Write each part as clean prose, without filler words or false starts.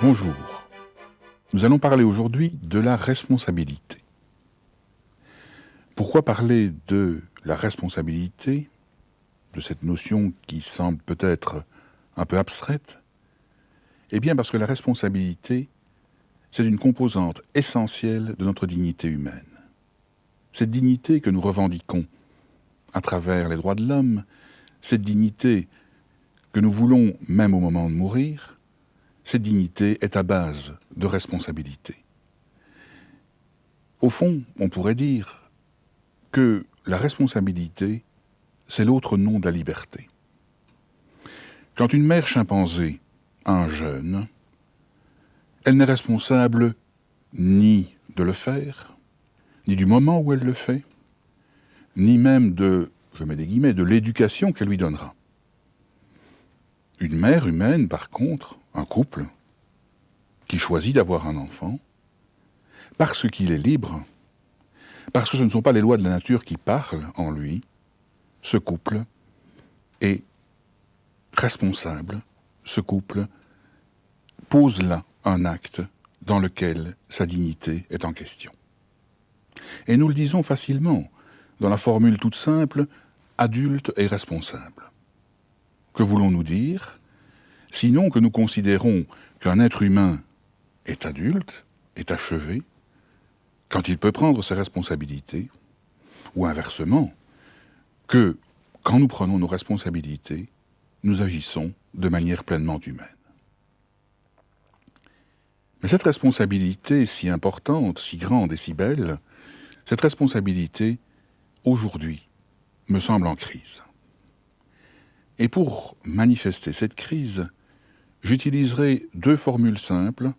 Bonjour. Nous allons parler aujourd'hui de la responsabilité. Pourquoi parler de la responsabilité, de cette notion qui semble peut-être un peu abstraite? Eh bien parce que la responsabilité, c'est une composante essentielle de notre dignité humaine. Cette dignité que nous revendiquons à travers les droits de l'homme, cette dignité que nous voulons même au moment de mourir, cette dignité est à base de responsabilité. Au fond, on pourrait dire que la responsabilité, c'est l'autre nom de la liberté. Quand une mère chimpanzé a un jeune, elle n'est responsable ni de le faire, ni du moment où elle le fait, ni même de, je mets des guillemets, de l'éducation qu'elle lui donnera. Une mère humaine, par contre, un couple, qui choisit d'avoir un enfant, parce qu'il est libre, parce que ce ne sont pas les lois de la nature qui parlent en lui, ce couple est responsable, ce couple pose là un acte dans lequel sa dignité est en question. Et nous le disons facilement, dans la formule toute simple, adulte et responsable. Que voulons-nous dire? Sinon que nous considérons qu'un être humain est adulte, est achevé, quand il peut prendre ses responsabilités, ou inversement, que quand nous prenons nos responsabilités, nous agissons de manière pleinement humaine. Mais cette responsabilité si importante, si grande et si belle, cette responsabilité, aujourd'hui, me semble en crise. Et pour manifester cette crise, j'utiliserai deux formules simples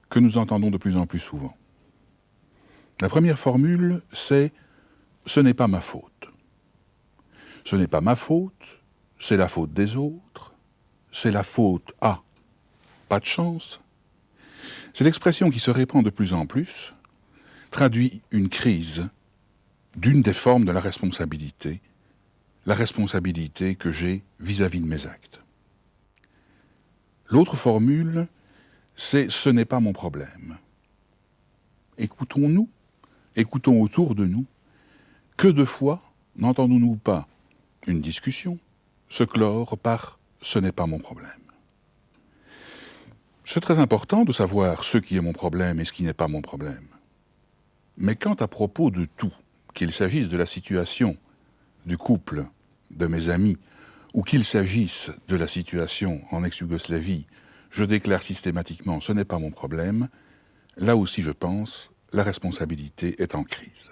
que nous entendons de plus en plus souvent. La première formule, c'est « ce n'est pas ma faute ». Ce n'est pas ma faute, c'est la faute des autres, c'est la faute à pas de chance. Cette expression qui se répand de plus en plus traduit une crise d'une des formes de la responsabilité que j'ai vis-à-vis de mes actes. L'autre formule, c'est « ce n'est pas mon problème ». Écoutons-nous, écoutons autour de nous, que de fois n'entendons-nous pas une discussion se clore par « ce n'est pas mon problème ». C'est très important de savoir ce qui est mon problème et ce qui n'est pas mon problème. Mais quand à propos de tout, qu'il s'agisse de la situation du couple, de mes amis, ou qu'il s'agisse de la situation en ex-Yougoslavie, je déclare systématiquement « ce n'est pas mon problème », là aussi je pense, la responsabilité est en crise.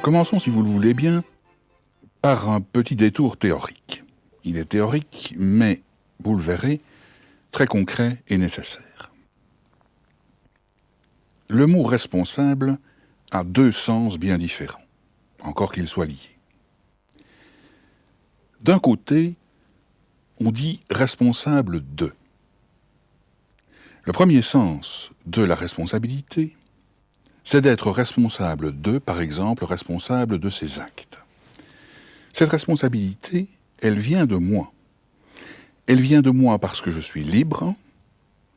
Commençons, si vous le voulez bien, par un petit détour théorique. Il est théorique, mais, vous le verrez, très concret et nécessaire. Le mot « responsable » a deux sens bien différents, encore qu'ils soient liés. D'un côté, on dit « responsable de ». Le premier sens de la responsabilité, c'est d'être responsable de, par exemple, responsable de ses actes. Cette responsabilité, elle vient de moi. Elle vient de moi parce que je suis libre,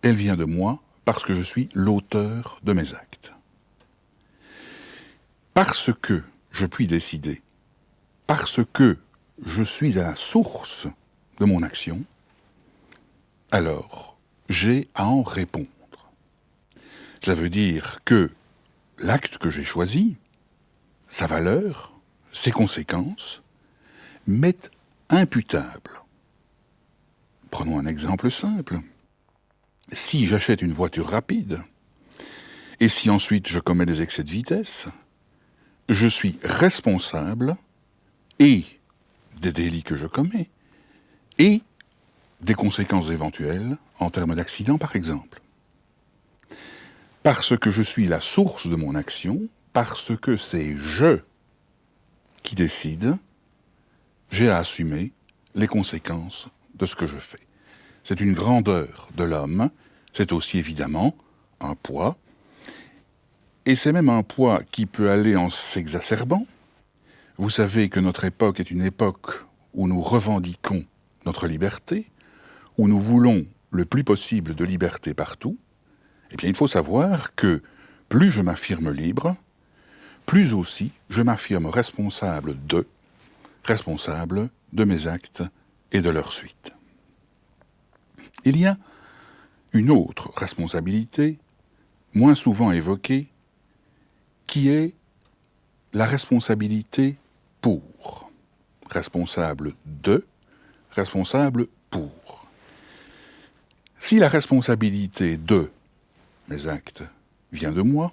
elle vient de moi parce que je suis l'auteur de mes actes. Parce que je puis décider, parce que je suis à la source de mon action, alors j'ai à en répondre. Cela veut dire que l'acte que j'ai choisi, sa valeur, ses conséquences, m'est imputable. Prenons un exemple simple. Si j'achète une voiture rapide, et si ensuite je commets des excès de vitesse, je suis responsable et des délits que je commets, et des conséquences éventuelles en termes d'accident par exemple. Parce que je suis la source de mon action, parce que c'est je qui décide, j'ai à assumer les conséquences de ce que je fais. C'est une grandeur de l'homme, c'est aussi évidemment un poids, et c'est même un poids qui peut aller en s'exacerbant. Vous savez que notre époque est une époque où nous revendiquons notre liberté, où nous voulons le plus possible de liberté partout, eh bien il faut savoir que plus je m'affirme libre, plus aussi je m'affirme responsable de mes actes et de leur suite. Il y a une autre responsabilité, moins souvent évoquée, qui est la responsabilité pour. Responsable de, responsable pour. Si la responsabilité de mes actes vient de moi,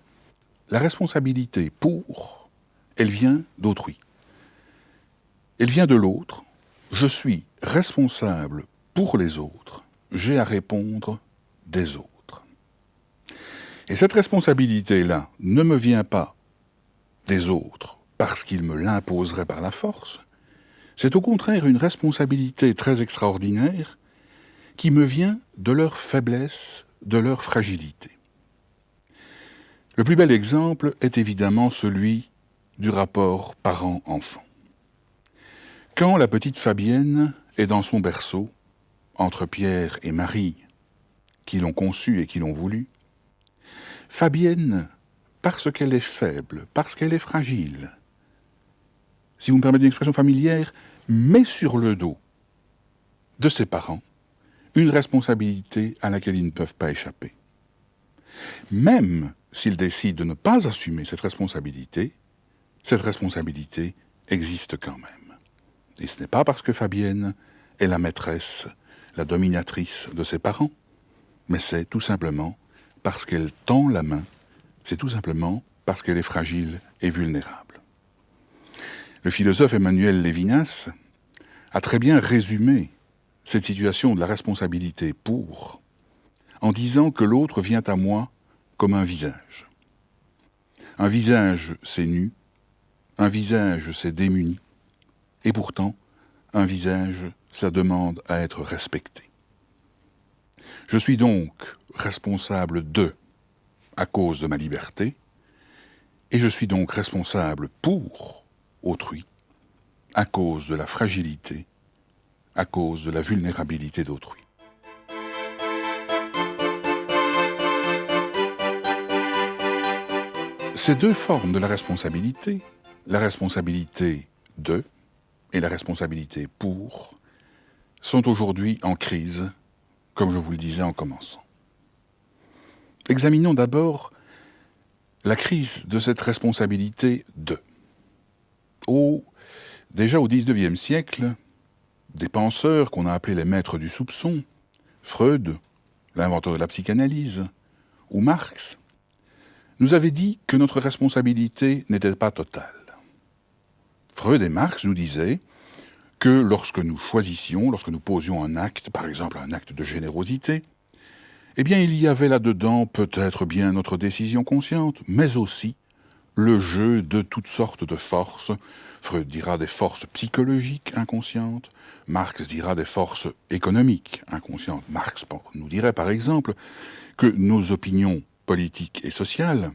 la responsabilité pour, elle vient d'autrui. Elle vient de l'autre. Je suis responsable pour les autres. J'ai à répondre des autres. Et cette responsabilité-là ne me vient pas des autres parce qu'ils me l'imposeraient par la force. C'est au contraire une responsabilité très extraordinaire qui me vient de leur faiblesse, de leur fragilité. Le plus bel exemple est évidemment celui du rapport parent-enfant. Quand la petite Fabienne est dans son berceau, entre Pierre et Marie, qui l'ont conçue et qui l'ont voulu, Fabienne, parce qu'elle est faible, parce qu'elle est fragile, si vous me permettez une expression familière, met sur le dos de ses parents une responsabilité à laquelle ils ne peuvent pas échapper. Même s'ils décident de ne pas assumer cette responsabilité existe quand même. Et ce n'est pas parce que Fabienne est la maîtresse, la dominatrice de ses parents, mais c'est tout simplement parce qu'elle tend la main, c'est tout simplement parce qu'elle est fragile et vulnérable. Le philosophe Emmanuel Lévinas a très bien résumé cette situation de la responsabilité pour, en disant que l'autre vient à moi comme un visage. Un visage, c'est nu, un visage, c'est démuni, et pourtant, un visage, cela demande à être respecté. Je suis donc responsable de, à cause de ma liberté, et je suis donc responsable pour autrui, à cause de la fragilité, à cause de la vulnérabilité d'autrui. Ces deux formes de la responsabilité de et la responsabilité pour, sont aujourd'hui en crise, comme je vous le disais en commençant. Examinons d'abord la crise de cette responsabilité de. Déjà au XIXe siècle, des penseurs qu'on a appelés les maîtres du soupçon, Freud, l'inventeur de la psychanalyse, ou Marx, nous avaient dit que notre responsabilité n'était pas totale. Freud et Marx nous disaient que lorsque nous choisissions, lorsque nous posions un acte, par exemple un acte de générosité, eh bien il y avait là-dedans peut-être bien notre décision consciente, mais aussi le jeu de toutes sortes de forces. Freud dira des forces psychologiques inconscientes, Marx dira des forces économiques inconscientes. Marx nous dirait par exemple que nos opinions politiques et sociales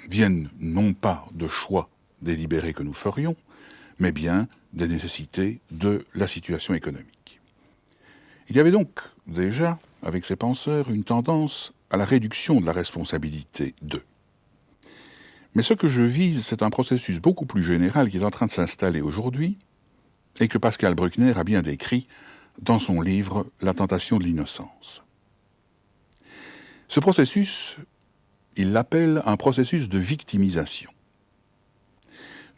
viennent non pas de choix délibérés que nous ferions, mais bien des nécessités de la situation économique. Il y avait donc déjà, avec ces penseurs, une tendance à la réduction de la responsabilité d'eux. Mais ce que je vise, c'est un processus beaucoup plus général qui est en train de s'installer aujourd'hui et que Pascal Bruckner a bien décrit dans son livre « La tentation de l'innocence ». Ce processus, il l'appelle un processus de victimisation.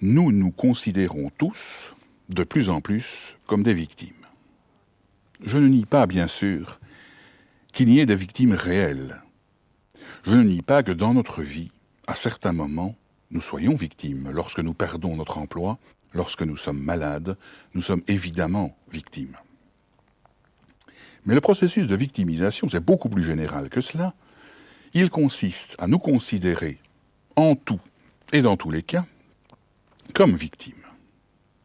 Nous nous considérons tous, de plus en plus, comme des victimes. Je ne nie pas, bien sûr, qu'il y ait des victimes réelles. Je ne nie pas que dans notre vie, à certains moments, nous soyons victimes. Lorsque nous perdons notre emploi, lorsque nous sommes malades, nous sommes évidemment victimes. Mais le processus de victimisation, c'est beaucoup plus général que cela. Il consiste à nous considérer, en tout et dans tous les cas, comme victimes.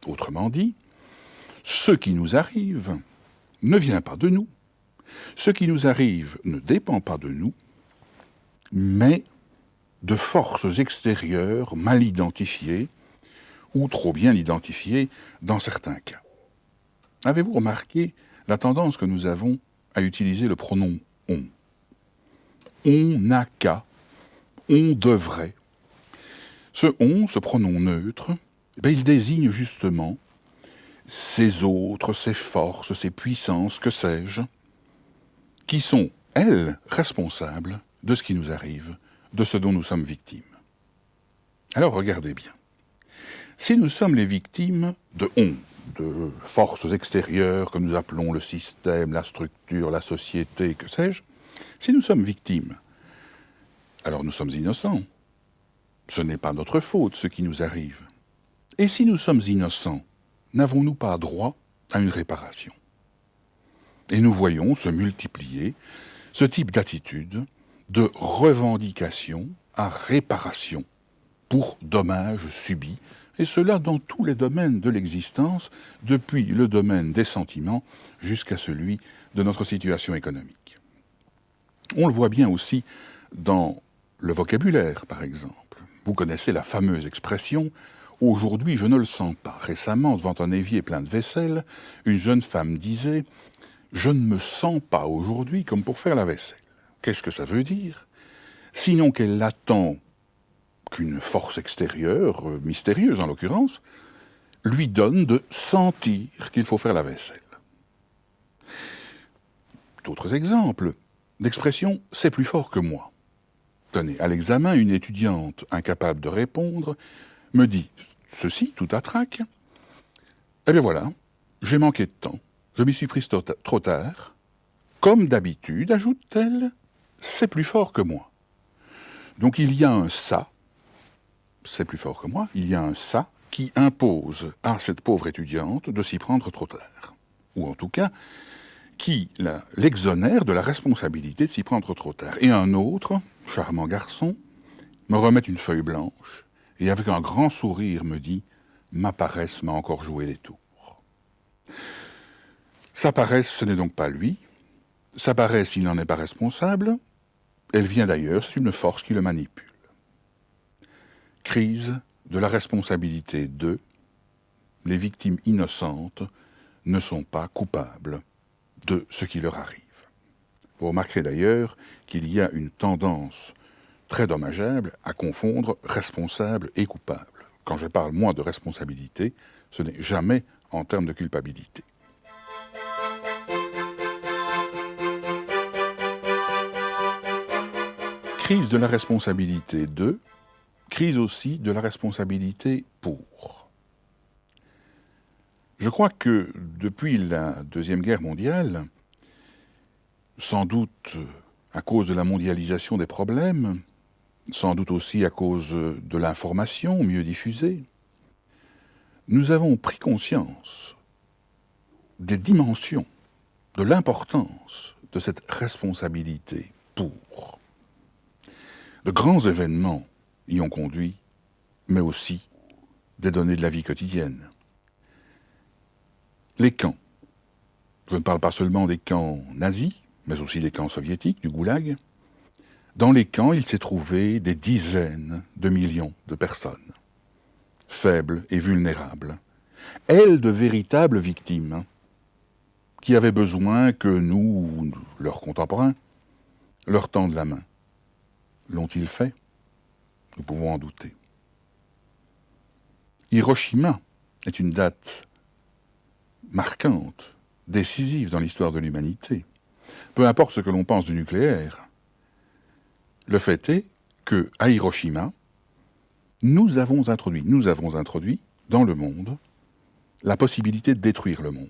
Autrement dit, ce qui nous arrive ne vient pas de nous. Ce qui nous arrive ne dépend pas de nous, mais de forces extérieures mal identifiées, ou trop bien identifiées dans certains cas. Avez-vous remarqué la tendance que nous avons à utiliser le pronom « on ». On n'a qu'à, on devrait. Ce « on », ce pronom neutre, il désigne justement ces autres, ces forces, ces puissances, que sais-je, qui sont, elles, responsables de ce qui nous arrive, de ce dont nous sommes victimes. Alors regardez bien. Si nous sommes les victimes de on, de forces extérieures que nous appelons le système, la structure, la société, que sais-je, si nous sommes victimes, alors nous sommes innocents. Ce n'est pas notre faute ce qui nous arrive. Et si nous sommes innocents, n'avons-nous pas droit à une réparation? Et nous voyons se multiplier ce type d'attitude de revendication à réparation pour dommages subis, et cela dans tous les domaines de l'existence, depuis le domaine des sentiments jusqu'à celui de notre situation économique. On le voit bien aussi dans le vocabulaire, par exemple. Vous connaissez la fameuse expression « Aujourd'hui, je ne le sens pas ». Récemment, devant un évier plein de vaisselle, une jeune femme disait « Je ne me sens pas aujourd'hui comme pour faire la vaisselle ». Qu'est-ce que ça veut dire? Sinon qu'elle attend qu'une force extérieure, mystérieuse en l'occurrence, lui donne de sentir qu'il faut faire la vaisselle. D'autres exemples d'expression « c'est plus fort que moi ». Tenez, à l'examen, une étudiante incapable de répondre me dit ceci, tout à trac. Eh bien voilà, j'ai manqué de temps, je m'y suis prise trop tard. Comme d'habitude, ajoute-t-elle, c'est plus fort que moi. Donc il y a un ça, c'est plus fort que moi, il y a un ça qui impose à cette pauvre étudiante de s'y prendre trop tard. Ou en tout cas, qui l'exonère de la responsabilité de s'y prendre trop tard. Et un autre, charmant garçon, me remet une feuille blanche et avec un grand sourire me dit « Ma paresse m'a encore joué les tours ». Sa paresse, ce n'est donc pas lui. Sa paresse, il n'en est pas responsable. Elle vient d'ailleurs, c'est une force qui le manipule. Crise de la responsabilité de les victimes innocentes ne sont pas coupables de ce qui leur arrive. Vous remarquerez d'ailleurs qu'il y a une tendance très dommageable à confondre responsable et coupable. Quand je parle, moi, de responsabilité, ce n'est jamais en termes de culpabilité. Crise de la responsabilité de, crise aussi de la responsabilité pour. Je crois que depuis la Deuxième Guerre mondiale, sans doute à cause de la mondialisation des problèmes, sans doute aussi à cause de l'information mieux diffusée, nous avons pris conscience des dimensions, de l'importance de cette responsabilité pour. De grands événements y ont conduit, mais aussi des données de la vie quotidienne. Les camps. Je ne parle pas seulement des camps nazis, mais aussi des camps soviétiques, du goulag. Dans les camps, il s'est trouvé des dizaines de millions de personnes, faibles et vulnérables, elles de véritables victimes, qui avaient besoin que nous, leurs contemporains, leur tendent la main. L'ont-ils fait? Nous pouvons en douter. Hiroshima est une date marquante, décisive dans l'histoire de l'humanité. Peu importe ce que l'on pense du nucléaire, le fait est qu'à Hiroshima, nous avons introduit dans le monde la possibilité de détruire le monde.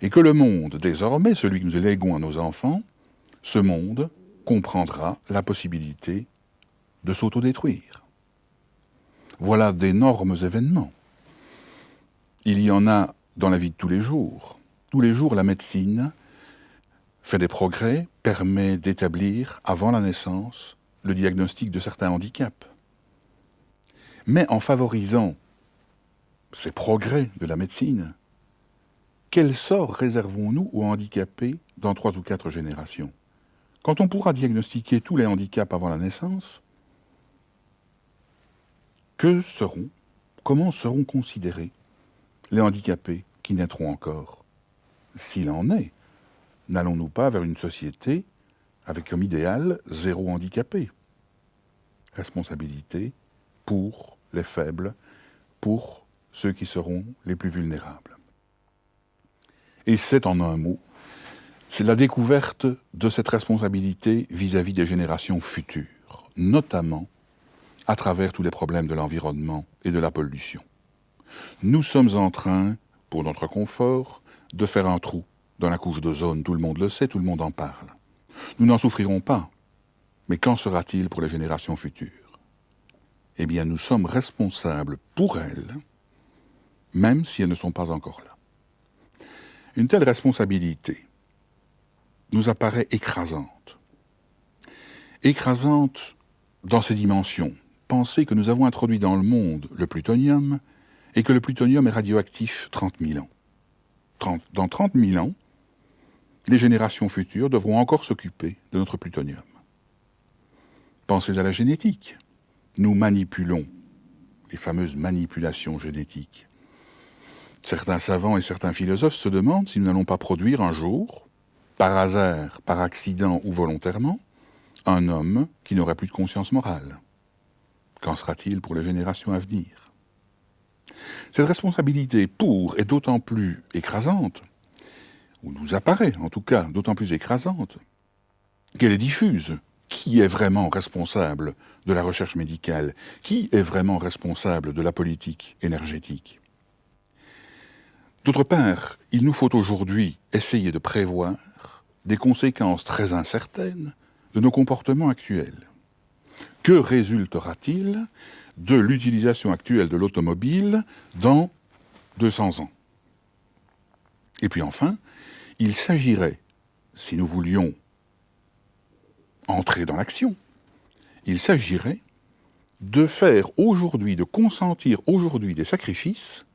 Et que le monde, désormais, celui que nous léguons à nos enfants, ce monde comprendra la possibilité de s'autodétruire. Voilà d'énormes événements. Il y en a dans la vie de tous les jours. Tous les jours, la médecine fait des progrès, permet d'établir, avant la naissance, le diagnostic de certains handicaps. Mais en favorisant ces progrès de la médecine, quel sort réservons-nous aux handicapés dans 3 ou 4 générations? Quand on pourra diagnostiquer tous les handicaps avant la naissance, comment seront considérés les handicapés qui naîtront encore s'il en est, n'allons-nous pas vers une société avec comme idéal zéro handicapé? Responsabilité pour les faibles, pour ceux qui seront les plus vulnérables. Et c'est en un mot, c'est la découverte de cette responsabilité vis-à-vis des générations futures, notamment à travers tous les problèmes de l'environnement et de la pollution. Nous sommes en train, pour notre confort, de faire un trou dans la couche d'ozone. Tout le monde le sait, tout le monde en parle. Nous n'en souffrirons pas. Mais qu'en sera-t-il pour les générations futures? Eh bien, nous sommes responsables pour elles, même si elles ne sont pas encore là. Une telle responsabilité nous apparaît écrasante. Écrasante dans ses dimensions. Pensez que nous avons introduit dans le monde le plutonium et que le plutonium est radioactif 30 000 ans. Dans 30 000 ans, les générations futures devront encore s'occuper de notre plutonium. Pensez à la génétique. Nous manipulons, les fameuses manipulations génétiques. Certains savants et certains philosophes se demandent si nous n'allons pas produire un jour, par hasard, par accident ou volontairement, un homme qui n'aurait plus de conscience morale. Qu'en sera-t-il pour les générations à venir? Cette responsabilité pour est d'autant plus écrasante, ou nous apparaît en tout cas d'autant plus écrasante, qu'elle est diffuse. Qui est vraiment responsable de la recherche médicale? Qui est vraiment responsable de la politique énergétique? D'autre part, il nous faut aujourd'hui essayer de prévoir des conséquences très incertaines de nos comportements actuels. Que résultera-t-il de l'utilisation actuelle de l'automobile dans 200 ans? Et puis enfin, il s'agirait, si nous voulions entrer dans l'action, il s'agirait de faire aujourd'hui, de consentir aujourd'hui des sacrifices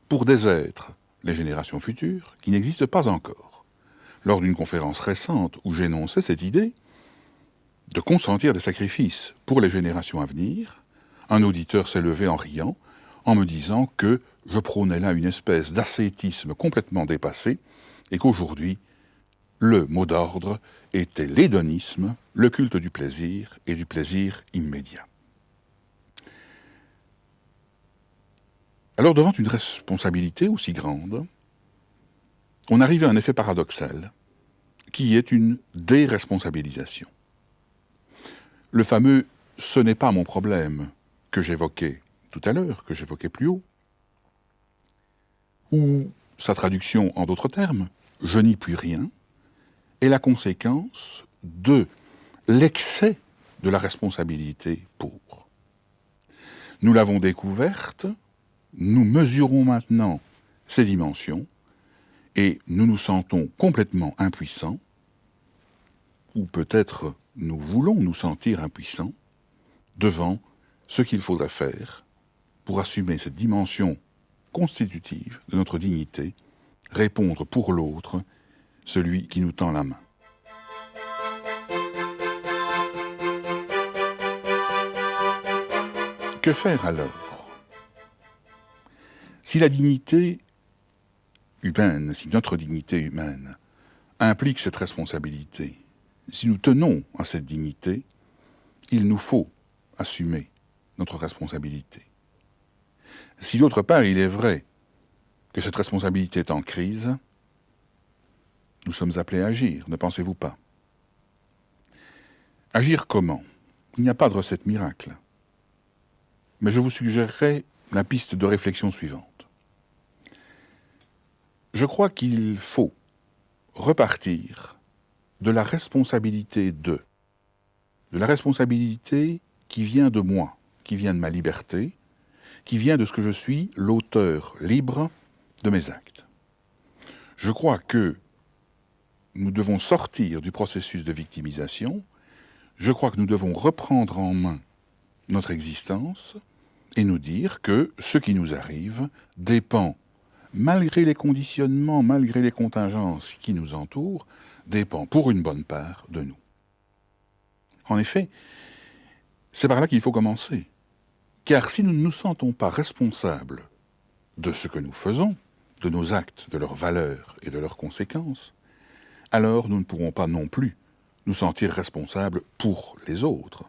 pour des êtres, les générations futures, qui n'existent pas encore. Lors d'une conférence récente où j'énonçais cette idée de consentir des sacrifices pour les générations à venir, un auditeur s'est levé en riant, en me disant que je prônais là une espèce d'ascétisme complètement dépassé et qu'aujourd'hui, le mot d'ordre était l'hédonisme, le culte du plaisir et du plaisir immédiat. Alors, devant une responsabilité aussi grande, on arrive à un effet paradoxal, qui est une déresponsabilisation. Le fameux « ce n'est pas mon problème » que j'évoquais tout à l'heure, que j'évoquais plus haut, ou sa traduction en d'autres termes, « je n'y puis rien », est la conséquence de l'excès de la responsabilité pour. Nous l'avons découverte, nous mesurons maintenant ses dimensions et nous nous sentons complètement impuissants, ou peut-être nous voulons nous sentir impuissants, devant ce qu'il faudrait faire pour assumer cette dimension constitutive de notre dignité, répondre pour l'autre, celui qui nous tend la main. Que faire alors? Si la dignité humaine, si notre dignité humaine implique cette responsabilité, si nous tenons à cette dignité, il nous faut assumer notre responsabilité. Si d'autre part il est vrai que cette responsabilité est en crise, nous sommes appelés à agir, ne pensez-vous pas? Agir comment? Il n'y a pas de recette miracle. Mais je vous suggérerai la piste de réflexion suivante. Je crois qu'il faut repartir de la responsabilité de la responsabilité qui vient de moi, qui vient de ma liberté, qui vient de ce que je suis l'auteur libre de mes actes. Je crois que nous devons sortir du processus de victimisation, je crois que nous devons reprendre en main notre existence et nous dire que ce qui nous arrive dépend, malgré les conditionnements, malgré les contingences qui nous entourent, dépend pour une bonne part de nous. En effet, c'est par là qu'il faut commencer. Car si nous ne nous sentons pas responsables de ce que nous faisons, de nos actes, de leurs valeurs et de leurs conséquences, alors nous ne pourrons pas non plus nous sentir responsables pour les autres.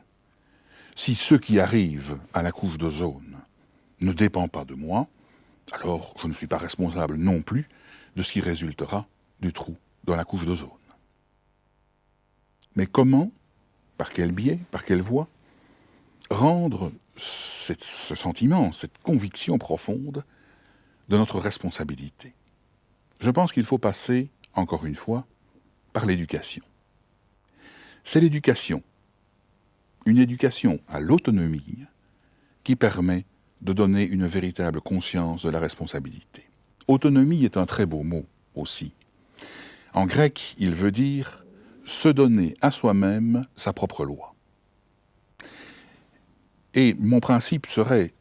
Si ce qui arrive à la couche d'ozone ne dépend pas de moi, alors je ne suis pas responsable non plus de ce qui résultera du trou dans la couche d'ozone. Mais comment, par quel biais, par quelle voie, rendre ce sentiment, cette conviction profonde de notre responsabilité? Je pense qu'il faut passer, encore une fois, par l'éducation. C'est l'éducation, une éducation à l'autonomie qui permet de donner une véritable conscience de la responsabilité. Autonomie est un très beau mot aussi. En grec, il veut dire se donner à soi-même sa propre loi. Et mon principe serait,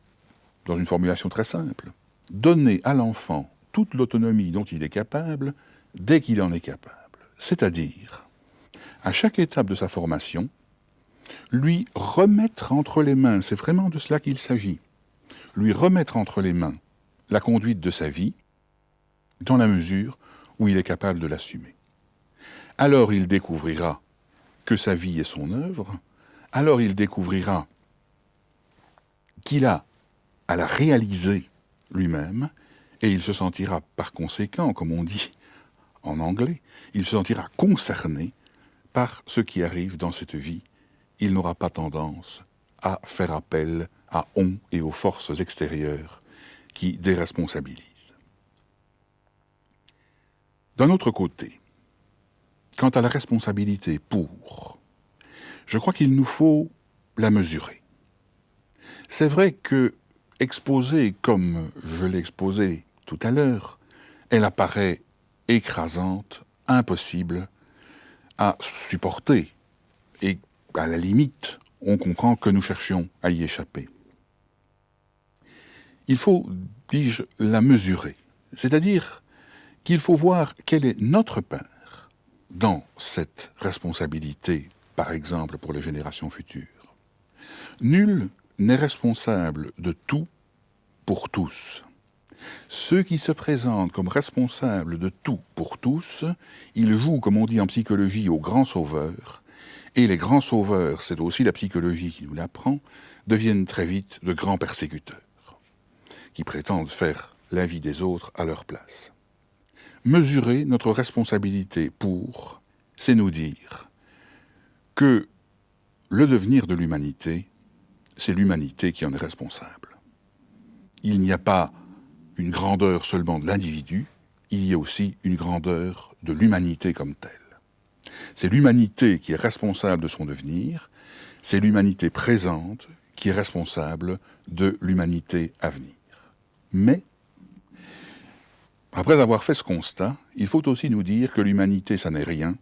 dans une formulation très simple, donner à l'enfant toute l'autonomie dont il est capable dès qu'il en est capable. C'est-à-dire, à chaque étape de sa formation, lui remettre entre les mains, c'est vraiment de cela qu'il s'agit, lui remettre entre les mains la conduite de sa vie dans la mesure où il est capable de l'assumer. Alors il découvrira que sa vie est son œuvre, alors il découvrira qu'il a à la réaliser lui-même, et il se sentira par conséquent, comme on dit en anglais, il se sentira concerné par ce qui arrive dans cette vie. Il n'aura pas tendance à faire appel à on et aux forces extérieures qui déresponsabilisent. D'un autre côté, quant à la responsabilité pour, je crois qu'il nous faut la mesurer. C'est vrai que, exposée comme je l'ai exposée tout à l'heure, elle apparaît écrasante, impossible à supporter. Et à la limite, on comprend que nous cherchions à y échapper. Il faut, dis-je, la mesurer. C'est-à-dire qu'il faut voir quelle est notre part dans cette responsabilité, par exemple pour les générations futures. Nul n'est responsable de tout pour tous. Ceux qui se présentent comme responsables de tout pour tous, ils jouent, comme on dit en psychologie, aux grands sauveurs, et les grands sauveurs, c'est aussi la psychologie qui nous l'apprend, deviennent très vite de grands persécuteurs, qui prétendent faire la vie des autres à leur place. Mesurer notre responsabilité pour, c'est nous dire que le devenir de l'humanité, c'est l'humanité qui en est responsable. Il n'y a pas une grandeur seulement de l'individu, il y a aussi une grandeur de l'humanité comme telle. C'est l'humanité qui est responsable de son devenir, c'est l'humanité présente qui est responsable de l'humanité à venir. Mais, après avoir fait ce constat, il faut aussi nous dire que l'humanité, ça n'est rien,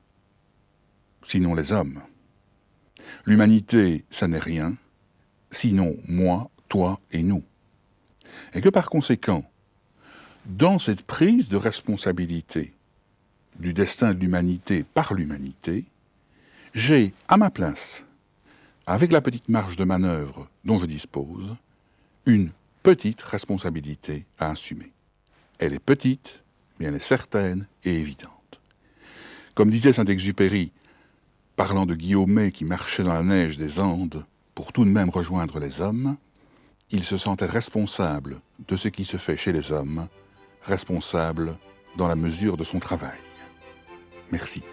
sinon les hommes. L'humanité, ça n'est rien, sinon moi, toi et nous. Et que par conséquent, dans cette prise de responsabilité du destin de l'humanité par l'humanité, j'ai à ma place, avec la petite marge de manœuvre dont je dispose, une petite responsabilité à assumer. Elle est petite, mais elle est certaine et évidente. Comme disait Saint-Exupéry, parlant de Guillaumet qui marchait dans la neige des Andes pour tout de même rejoindre les hommes, il se sentait responsable de ce qui se fait chez les hommes, responsable dans la mesure de son travail. Merci.